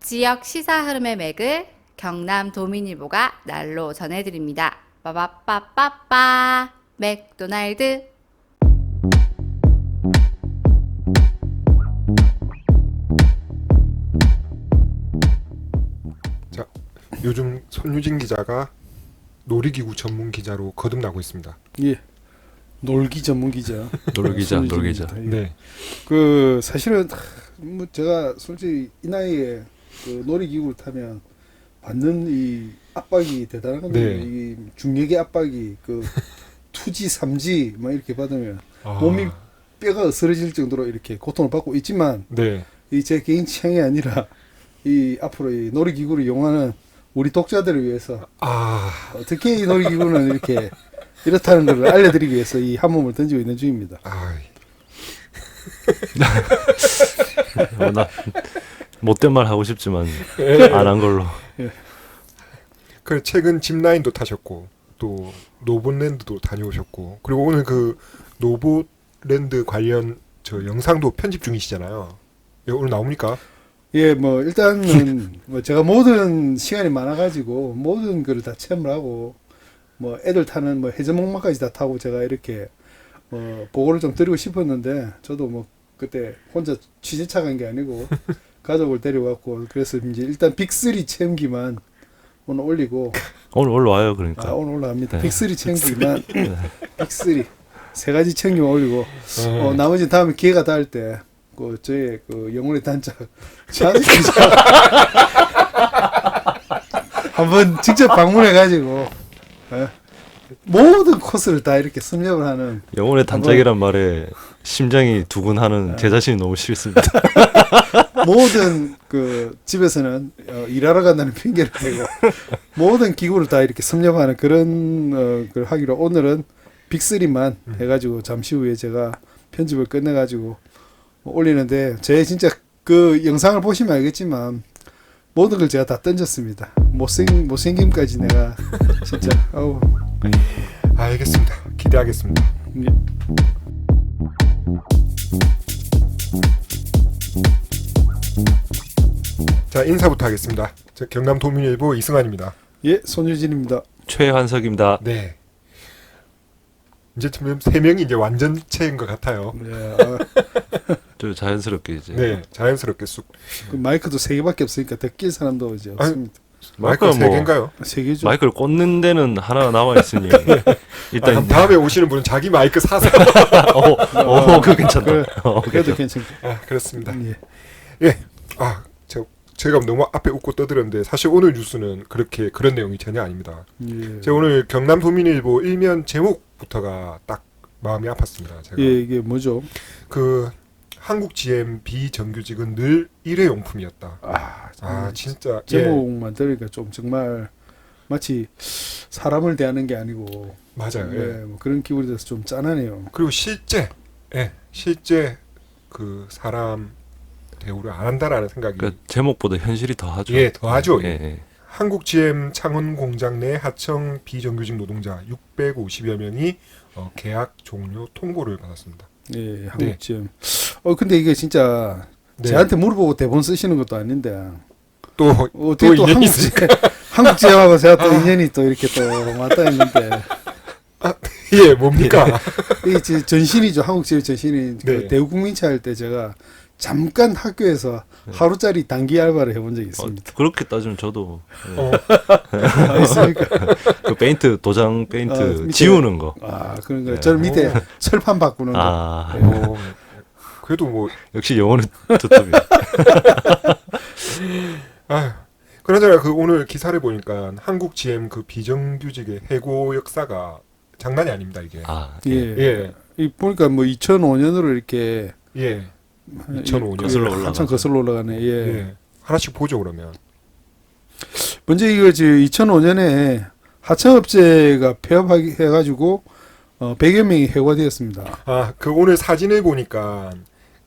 지역 시사 흐름의 맥을 경남 도민일보가 날로 전해드립니다. 빠바빠빠빠 맥도날드. 자, 요즘 손유진 기자가 놀이기구 전문 기자로 거듭나고 있습니다. 예, 놀기 전문 기자. 놀기자. 예. 네. 그 사실은 뭐 제가 솔직히 이 나이에 그 놀이기구를 타면 받는 이 압박이 대단한 겁니다. 네. 이 중력의 압박이 그 2G, 3G 막 이렇게 받으면 아, 몸이 뼈가 으스러질 정도로 이렇게 고통을 받고 있지만 네. 이 제 개인 취향이 아니라 이 앞으로 이 놀이기구를 이용하는 우리 독자들을 위해서 특히 이 놀이기구는 이렇게 이렇다는 걸 알려드리기 위해서 이 한 몸을 던지고 있는 중입니다. 나 못된 말 하고 싶지만 네. 안 한 걸로. 그 최근 짚라인도 타셨고 또 노보랜드도 다녀오셨고 그리고 오늘 그 노보랜드 관련 저 영상도 편집 중이시잖아요. 예, 오늘 나옵니까? 예, 뭐 일단은 뭐 제가 모든 시간이 많아가지고 모든 거를 다 체험을 하고 뭐 애들 타는 뭐 해저목마까지 다 타고 제가 이렇게 보고를 좀 드리고 싶었는데 저도 뭐 그때 혼자 취재차 간 게 아니고 가족을 데려왔고 그래서 이제 일단 빅3 체험기만 오늘 올리고 오늘 올라와요 그러니까. 오늘 올라갑니다. 네. 빅3 체험기만 빅3 세 가지 체험기만 올리고 나머지 다음에 기회가 닿을 때 그 저의 그 영혼의 단짝 차지 기자 한번 직접 방문해 가지고 모든 코스를 다 이렇게 섭렵을 하는 영혼의 단짝이란 말에 심장이 두근하는 제 자신이 너무 싫습니다. 모든 그 집에서는 일하러 간다는 핑계를 대고 모든 기구를 다 이렇게 섭렵하는 그런 걸 하기로 오늘은 빅3만 해가지고 잠시 후에 제가 편집을 끝내가지고 올리는데 제 진짜 그 영상을 보시면 알겠지만 모든 걸 제가 다 던졌습니다. 못생김까지 내가 진짜 아우. 알겠습니다. 기대하겠습니다. 예. 자, 인사부터 하겠습니다. 저 경남 도민일보 이승환입니다. 예, 손유진입니다. 최한석입니다. 네. 이제 지금 세 명이 이제 완전체인 것 같아요. 예, 저 자연스럽게 이제. 네, 자연스럽게 쑥. 그 마이크도 3개밖에 없으니까 더 낄 사람도 이제 없습니다. 마이크가 세 개인가요? 3개죠. 마이크를 꽂는 데는 하나 남아 있으니 일단 다음에 오시는 분은 자기 마이크 사서. 그거 괜찮다. 그래, 그래도 괜찮다. 괜찮고. 그렇습니다. 예. 예. 제가 너무 앞에 웃고 떠들었는데 사실 오늘 뉴스는 그런 내용이 전혀 아닙니다. 예. 제가 오늘 경남 도민일보 일면 제목부터가 딱 마음이 아팠습니다. 제가 예, 이게 뭐죠? 그 한국 GM 비정규직은 늘 일회용품이었다. 진짜 제목만 들으니까 좀 정말 마치 사람을 대하는 게 아니고 맞아요. 예, 뭐 그런 기분이 돼서 좀 짠하네요. 그리고 실제 그 사람 대우를 안 한다라는 생각이 그러니까 제목보다 현실이 더 하죠. 예, 더 하죠. 예. 한국 GM 창원 공장 내 하청 비정규직 노동자 650여 명이 계약 종료 통보를 받았습니다. 예, 한국지음. 근데 이게 진짜 네. 저한테 물어보고 대본 쓰시는 것도 아닌데 또 어떻게 또 인연이 한국지음하고 제가 또 인연이 또 이렇게 또 맞닿아 있는데 예, 뭡니까? 이게 전신이죠. 한국지음 전신이 네. 그 대우국민차 할 때 제가 잠깐 학교에서 하루짜리 단기 알바를 해본 적이 있습니다. 그렇게 따지면 저도 있습니까? 그 페인트 도장 페인트 밑에- 지우는 거. 그런 거. 저는 밑에 철판 바꾸는 거. 그래도 뭐 역시 영어는 두텁이야. 그나저나 그 오늘 기사를 보니까 한국 GM 그 비정규직의 해고 역사가 장난이 아닙니다 이게. 예. 이 보니까 뭐 2005년으로 이렇게 2005년 거슬러 올라가죠. 한참 거슬러 올라가네. 예. 예. 하나씩 보죠 그러면. 먼저 이거 2005년에 하청업체가 폐업해가지고 100여 명이 해고되었습니다. 그 오늘 사진을 보니까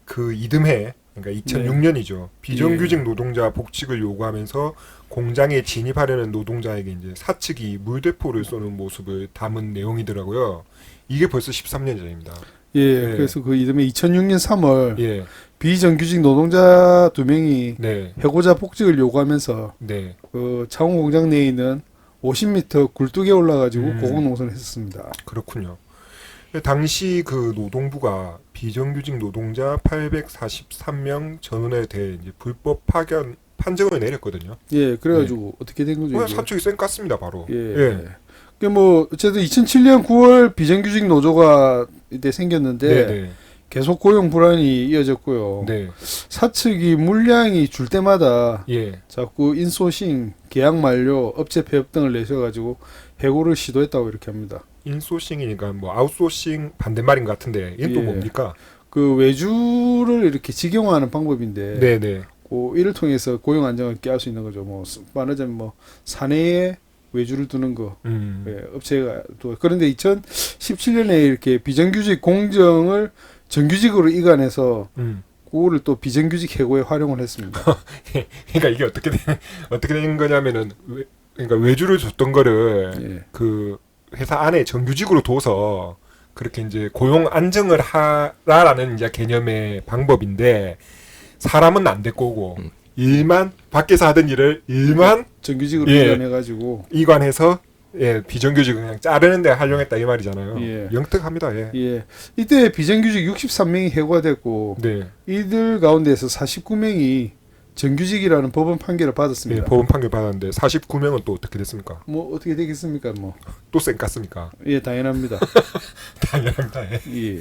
그 이듬해 그러니까 2006년이죠. 비정규직 노동자 복직을 요구하면서 공장에 진입하려는 노동자에게 이제 사측이 물대포를 쏘는 모습을 담은 내용이더라고요. 이게 벌써 13년 전입니다. 예, 네. 그래서 그 이듬해 2006년 3월 예. 비정규직 노동자 2명이 네. 해고자 복직을 요구하면서 네. 그 창원 공장 내에 있는 50m 굴뚝에 올라가지고 음. 고공농성을 했었습니다. 그렇군요. 당시 그 노동부가 비정규직 노동자 843명 전원에 대해 이제 불법 파견 판정을 내렸거든요. 예, 그래가지고 어떻게 된 거죠? 그냥 이게? 사측이 쌩 깠습니다, 바로. 예. 예. 그 뭐 어쨌든 2007년 9월 비정규직 노조가 이때 생겼는데 네. 계속 고용 불안이 이어졌고요. 네. 사측이 물량이 줄 때마다 예. 자꾸 인소싱, 계약 만료, 업체 폐업 등을 내셔가지고 해고를 시도했다고 이렇게 합니다. 인소싱이니까 뭐 아웃소싱 반대말인 것 같은데 이게 또 예. 뭡니까? 그 외주를 이렇게 직영화하는 방법인데 네, 네. 그 이를 통해서 고용 안정을 깨할 수 있는 거죠. 뭐 말하자면 뭐 사내에 외주를 두는 거, 예, 업체가 또 그런데 2017년에 이렇게 비정규직 공정을 정규직으로 이관해서 그거를 또 비정규직 해고에 활용을 했습니다. 그러니까 이게 어떻게 된 거냐면은 그러니까 외주를 줬던 거를 예. 그 회사 안에 정규직으로 둬서 그렇게 이제 고용 안정을 하라라는 이제 개념의 방법인데 사람은 안 될 거고 일만 밖에서 하던 일만 정규직으로 예. 이관해가지고 이관해서 예 비정규직을 그냥 자르는데 활용했다 이 말이잖아요. 예. 영특합니다. 예. 예, 이때 비정규직 63명이 해고가 됐고 네. 이들 가운데서 49명이 정규직이라는 법원 판결을 예, 받았습니다. 법원 판결 받았는데 49명은 또 어떻게 됐습니까? 뭐 어떻게 되겠습니까? 뭐 또 쌩 깠습니까? 예, 당연합니다. 당연합니다. 예. 예.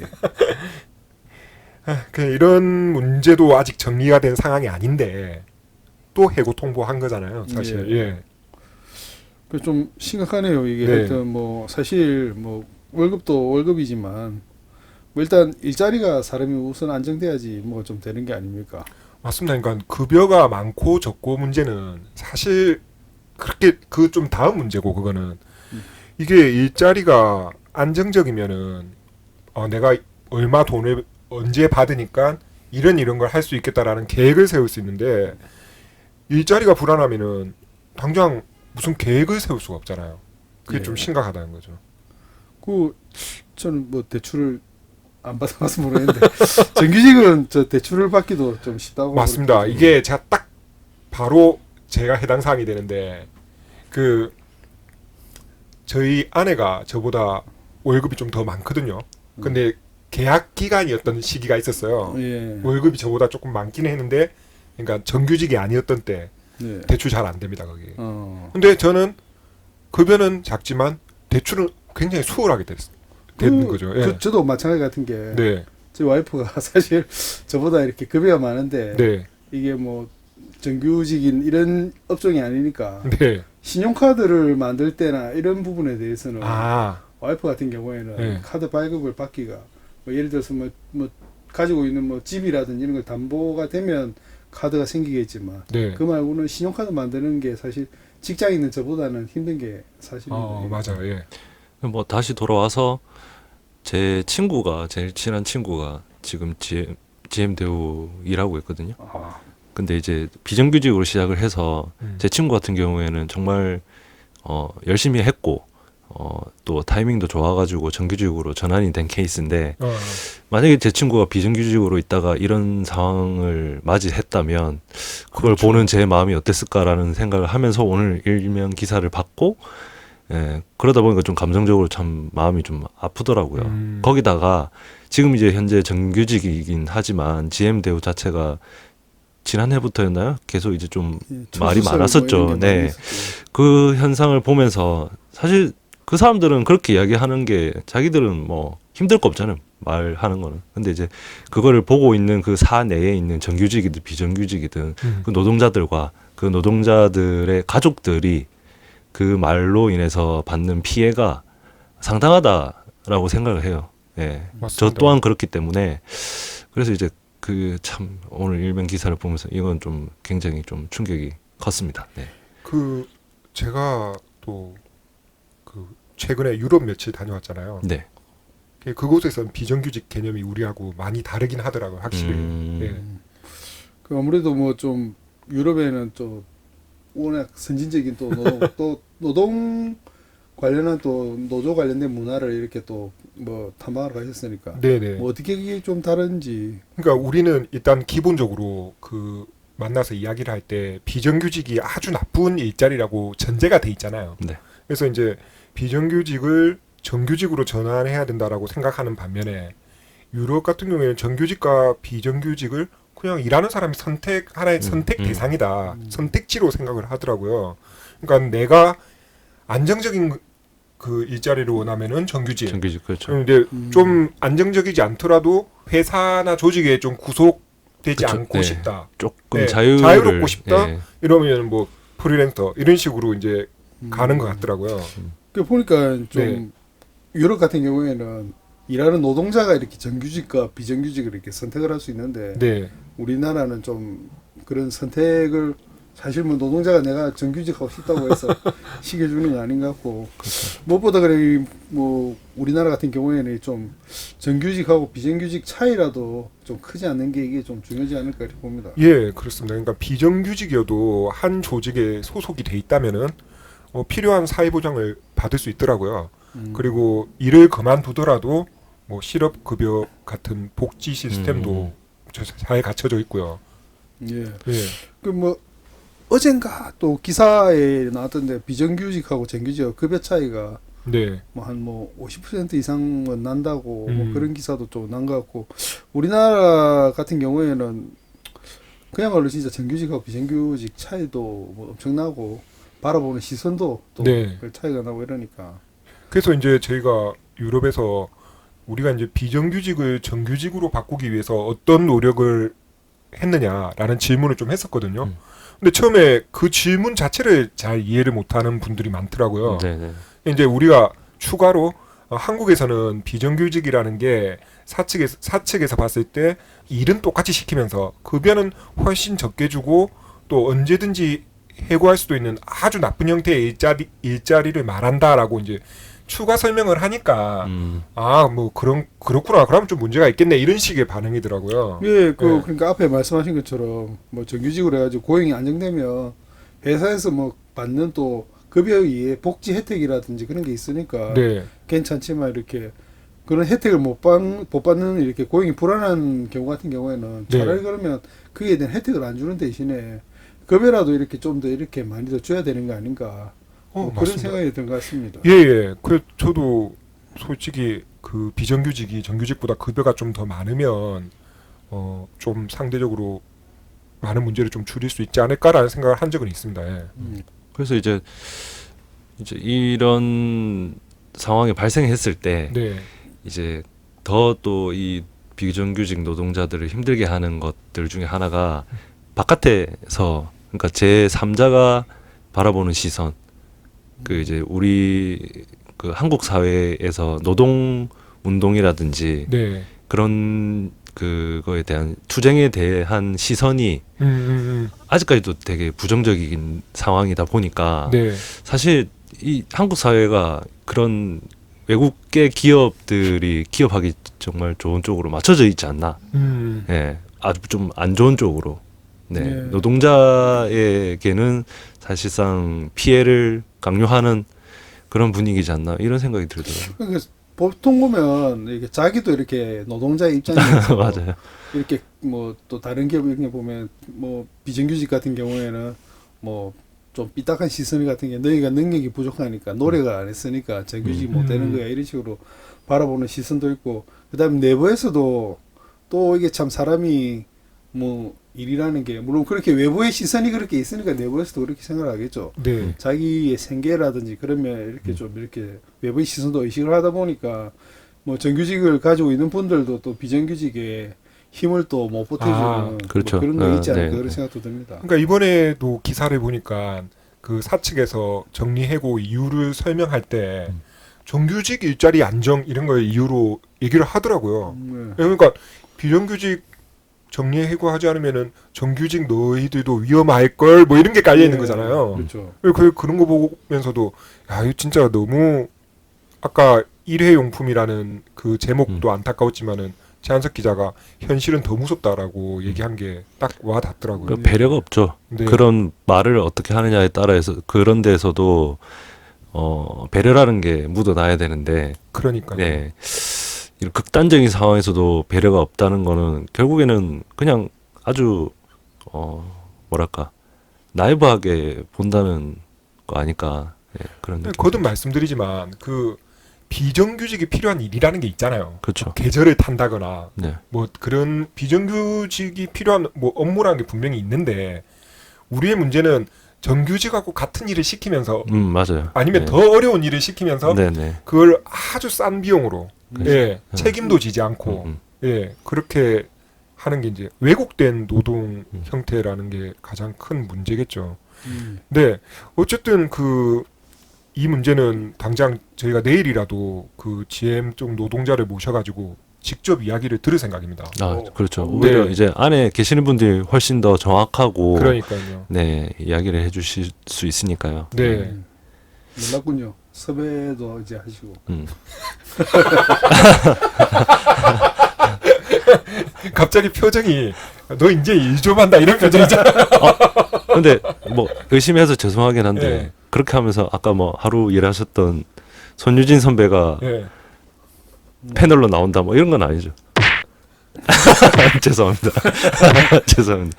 그냥 이런 문제도 아직 정리가 된 상황이 아닌데 또 해고 통보한 거잖아요. 사실. 예. 그 좀 심각하네요. 이게 네. 하여튼 뭐 사실 뭐 월급도 월급이지만 뭐 일단 일자리가 사람이 우선 안정돼야지 뭐가 좀 되는 게 아닙니까? 맞습니다. 그러니까 급여가 많고 적고 문제는 사실 그렇게 그 좀 다음 문제고 그거는 이게 일자리가 안정적이면은 내가 얼마 돈을 언제 받으니까 이런 걸 할 수 있겠다라는 계획을 세울 수 있는데 일자리가 불안하면은 당장 무슨 계획을 세울 수가 없잖아요. 그게 예. 좀 심각하다는 거죠. 그 저는 뭐 대출을 안 받아봐서 모르겠는데 정규직은 저 대출을 받기도 좀 쉽다고 맞습니다. 그렇게 이게 제가 딱 바로 제가 해당 사항이 되는데 그 저희 아내가 저보다 월급이 좀 더 많거든요. 근데 계약 기간이었던 시기가 있었어요. 예. 월급이 저보다 조금 많기는 했는데 그러니까 정규직이 아니었던 때 예. 대출 잘 안 됩니다 거기. 근데 근데 저는 급여는 작지만 대출은 굉장히 수월하게 되는 거죠. 예. 저도 마찬가지 같은 게 네, 저희 와이프가 사실 저보다 이렇게 급여가 많은데 네, 이게 뭐 정규직인 이런 업종이 아니니까 네. 신용카드를 만들 때나 이런 부분에 대해서는 아, 와이프 같은 경우에는 네. 카드 발급을 받기가 뭐 예를 들어서 뭐 가지고 있는 뭐 집이라든지 이런 걸 담보가 되면 카드가 생기겠지만 네. 그 말고는 신용카드 만드는 게 사실 직장에 있는 저보다는 힘든 게 사실입니다. 맞아요. 예. 뭐 다시 돌아와서 제 친구가 제일 친한 친구가 지금 GM 대우 일하고 있거든요. 아, 근데 이제 비정규직으로 시작을 해서 음. 제 친구 같은 경우에는 정말 열심히 했고 또 타이밍도 좋아가지고 정규직으로 전환이 된 케이스인데 만약에 제 친구가 비정규직으로 있다가 이런 상황을 맞이했다면 그걸 그렇죠. 보는 제 마음이 어땠을까라는 생각을 하면서 오늘 일면 기사를 받고 그러다 보니까 좀 감정적으로 참 마음이 좀 아프더라고요. 거기다가 지금 이제 현재 정규직이긴 하지만 GM 대우 자체가 지난해부터였나요? 계속 이제 좀 예, 말이 출수설 많았었죠. 뭐 이런 게 많이 네. 있었죠. 그 현상을 보면서 사실 그 사람들은 그렇게 이야기하는 게 자기들은 뭐 힘들 거 없잖아요. 말하는 거는. 근데 이제 그거를 보고 있는 그 사내에 있는 정규직이든 비정규직이든 그 노동자들과 그 노동자들의 가족들이 그 말로 인해서 받는 피해가 상당하다라고 생각을 해요. 예. 저 맞습니다. 또한 그렇기 때문에 그래서 이제 그 참 오늘 일면 기사를 보면서 이건 좀 굉장히 좀 충격이 컸습니다. 네. 그 제가 또 그 최근에 유럽 며칠 다녀왔잖아요. 네. 그곳에서는 비정규직 개념이 우리하고 많이 다르긴 하더라고요. 확실히. 예. 그 아무래도 뭐 좀 유럽에는 또 워낙 선진적인 또 노동 관련한 또 노조 관련된 문화를 이렇게 또 뭐 탐방하러 가셨으니까 네네. 뭐 어떻게 이게 좀 다른지. 그러니까 우리는 일단 기본적으로 그 만나서 이야기를 할 때 비정규직이 아주 나쁜 일자리라고 전제가 돼 있잖아요. 네. 그래서 이제 비정규직을 정규직으로 전환해야 된다라고 생각하는 반면에 유럽 같은 경우에는 정규직과 비정규직을 그냥 일하는 사람이 하나의 선택 대상이다. 선택지로 생각을 하더라고요. 그러니까 내가 안정적인 그 일자리를 원하면은 정규직. 정규직 그렇죠. 그런데 좀 안정적이지 않더라도 회사나 조직에 좀 구속되지 그쵸. 않고 네. 싶다. 조금 네, 자유를 자유롭고 싶다? 예. 이러면 뭐 프리랜서 이런 식으로 이제 가는 것 같더라고요. 그 보니까 좀 네. 유럽 같은 경우에는 일하는 노동자가 이렇게 정규직과 비정규직을 이렇게 선택을 할 수 있는데 네. 우리나라는 좀 그런 선택을 사실 뭐 노동자가 내가 정규직 하고 싶다고 해서 시켜주는 거 아닌 것 같고 무엇보다 그래 뭐 우리나라 같은 경우에는 좀 정규직하고 비정규직 차이라도 좀 크지 않는 게 이게 좀 중요하지 않을까 이렇게 봅니다. 예, 그렇습니다. 그러니까 비정규직이어도 한 조직에 소속이 돼 있다면은 필요한 사회보장을 받을 수 있더라고요. 그리고 일을 그만두더라도 뭐 실업급여 같은 복지 시스템도 잘 갖춰져 있고요. 예. 예. 그 뭐 어젠가 또 기사에 나왔던데 비정규직하고 정규직 급여 차이가 네. 뭐 한 뭐 50% 이상은 난다고 뭐 음. 그런 기사도 좀 난 것 같고 우리나라 같은 경우에는 그야말로 진짜 정규직하고 비정규직 차이도 뭐 엄청나고 바라보는 시선도 또 네. 그 차이가 나고 이러니까 그래서 이제 저희가 유럽에서 우리가 이제 비정규직을 정규직으로 바꾸기 위해서 어떤 노력을 했느냐라는 질문을 좀 했었거든요. 근데 처음에 그 질문 자체를 잘 이해를 못하는 분들이 많더라고요. 네네. 이제 우리가 추가로 한국에서는 비정규직이라는 게 사측에서 봤을 때 일은 똑같이 시키면서 급여는 훨씬 적게 주고 또 언제든지 해고할 수도 있는 아주 나쁜 형태의 일자리를 말한다라고 이제 추가 설명을 하니까 뭐 그렇구나. 그러면 좀 문제가 있겠네. 이런 식의 반응이더라고요. 예, 네. 그러니까 앞에 말씀하신 것처럼 뭐 정규직으로 해가지고 고용이 안정되면 회사에서 뭐 받는 또 급여 이외에 복지 혜택이라든지 그런 게 있으니까 네. 괜찮지만 이렇게 그런 혜택을 못 받는 이렇게 고용이 불안한 경우 같은 경우에는 네. 차라리 그러면 그에 대한 혜택을 안 주는 대신에 급여라도 이렇게 좀 더 이렇게 많이 더 줘야 되는 거 아닌가 뭐 그런 맞습니다. 생각이 든 것 같습니다. 예, 예. 그 저도 솔직히 그 비정규직이 정규직보다 급여가 좀 더 많으면 좀 상대적으로 많은 문제를 좀 줄일 수 있지 않을까라는 생각을 한 적은 있습니다. 예. 그래서 이제 이런 상황이 발생했을 때 네. 이제 더 또 이 비정규직 노동자들을 힘들게 하는 것들 중에 하나가 바깥에서 그러니까 제3자가 바라보는 시선 그 이제 우리 그 한국 사회에서 노동 운동이라든지 네. 그런 그거에 대한 투쟁에 대한 시선이 아직까지도 되게 부정적인 상황이다 보니까 네. 사실 이 한국 사회가 그런 외국계 기업들이 기업하기 정말 좋은 쪽으로 맞춰져 있지 않나. 예, 아주 좀 안 좋은 쪽으로. 네, 네. 노동자에게는 사실상 피해를 강요하는 그런 분위기지 않나 이런 생각이 들더라고요. 그러니까 보통 보면 이렇게 자기도 이렇게 노동자의 입장에서 맞아요. 이렇게 뭐 또 다른 기업 이런 게 보면 뭐 비정규직 같은 경우에는 뭐 좀 삐딱한 시선 같은 게 너희가 능력이 부족하니까 노력을 안 했으니까 정규직 못 되는 거야 이런 식으로 바라보는 시선도 있고 그다음에 내부에서도 또 이게 참 사람이 뭐 일이라는 게 물론 그렇게 외부의 시선이 그렇게 있으니까 내부에서도 그렇게 생각을 하겠죠. 네. 자기의 생계라든지 그러면 이렇게 좀 이렇게 외부의 시선도 의식을 하다 보니까 뭐 정규직을 가지고 있는 분들도 또 비정규직에 힘을 또 못 보태주는 그렇죠. 뭐 그런 게 있지 않을까 네. 그런 생각도 듭니다. 그러니까 이번에도 기사를 보니까 그 사측에서 정리해고 이유를 설명할 때 정규직 일자리 안정 이런 거에 이유로 얘기를 하더라고요. 네. 그러니까 비정규직 정리해고 하지 않으면은 정규직 너희들도 위험할 걸 뭐 이런 게 깔려 있는 네. 거잖아요. 그렇죠. 그런 거 보면서도 야 이거 진짜 너무 아까 일회용품이라는 그 제목도 안타까웠지만은 최한석 기자가 현실은 더 무섭다라고 얘기한 게 딱 와닿더라고요. 그 배려가 없죠. 네. 그런 말을 어떻게 하느냐에 따라서 그런 데서도 배려라는 게 묻어나야 되는데 그러니까요. 네. 이런 극단적인 상황에서도 배려가 없다는 거는 결국에는 그냥 아주 뭐랄까 나이브하게 본다는 거 아닐까 그런 느낌. 거듭 말씀드리지만 그 비정규직이 필요한 일이라는 게 있잖아요. 그렇죠. 계절을 탄다거나 네. 뭐 그런 비정규직이 필요한 뭐 업무라는 게 분명히 있는데 우리의 문제는 정규직하고 같은 일을 시키면서 맞아요. 아니면 네. 더 어려운 일을 시키면서 네네. 그걸 아주 싼 비용으로 예, 네. 책임도 지지 않고 예, 그렇게 하는 게 이제 왜곡된 노동 형태라는 게 가장 큰 문제겠죠. 네, 어쨌든 그 이 문제는 당장 저희가 내일이라도 그 GM 쪽 노동자를 모셔가지고 직접 이야기를 들을 생각입니다. 아 그렇죠. 오히려 네. 이제 안에 계시는 분들이 훨씬 더 정확하고 그러니까요. 네 이야기를 해주실 수 있으니까요. 네. 놀랍군요. 섭외도 이제 하시고. 갑자기 표정이 너 이제 일 좀 한다 이런 표정이잖아. 근데 뭐 의심해서 죄송하긴 한데 네. 그렇게 하면서 아까 뭐 하루 일하셨던 손유진 선배가 예. 패널로 나온다 뭐 이런 건 아니죠. 죄송합니다. 죄송합니다.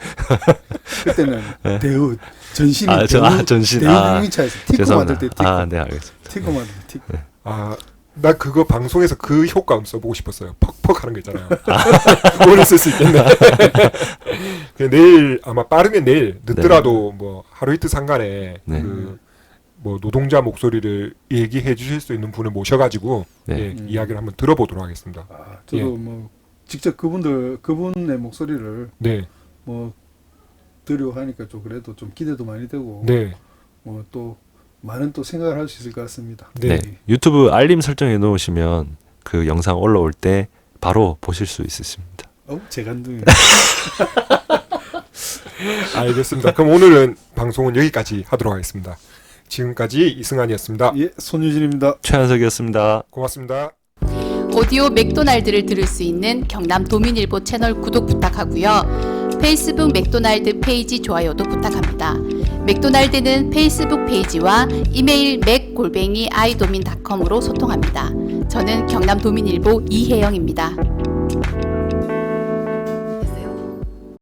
그때는 대우 전신이 아, 전신. 대우 아, 국민차에서 티코 죄송합니다. 만들 때 티코. 아, 네 알겠습니다. 티코 만들 때 티코. 아, 나 그거 방송에서 그 효과 한번 써보고 싶었어요. 퍽퍽 하는 거 있잖아요. 오늘 쓸 수 있겠네. 내일 아마 빠르면 내일 늦더라도 뭐 하루 이틀 상간에 네. 그 뭐 노동자 목소리를 얘기해 주실 수 있는 분을 모셔가지고 네. 예, 이야기를 한번 들어보도록 하겠습니다. 아, 저도 예. 뭐 직접 그분의 목소리를 네, 뭐 들으려 하니까 좀 그래도 좀 기대도 많이 되고 네, 뭐 또 많은 또 생각을 할 수 있을 것 같습니다. 네. 네. 유튜브 알림 설정해 놓으시면 그 영상 올라올 때 바로 보실 수 있으십니다. 재간둥이. 알겠습니다. 그럼 오늘은 방송은 여기까지 하도록 하겠습니다. 지금까지 이승환이었습니다. 예, 손유진입니다. 최한석이었습니다. 고맙습니다. 오디오 맥도날드를 들을 수 있는 경남 도민일보 채널 구독 부탁하고요. 페이스북 맥도날드 페이지 좋아요도 부탁합니다. 맥도날드는 페이스북 페이지와 이메일 맥@idomin.com으로 소통합니다. 저는 경남 도민일보 이혜영입니다.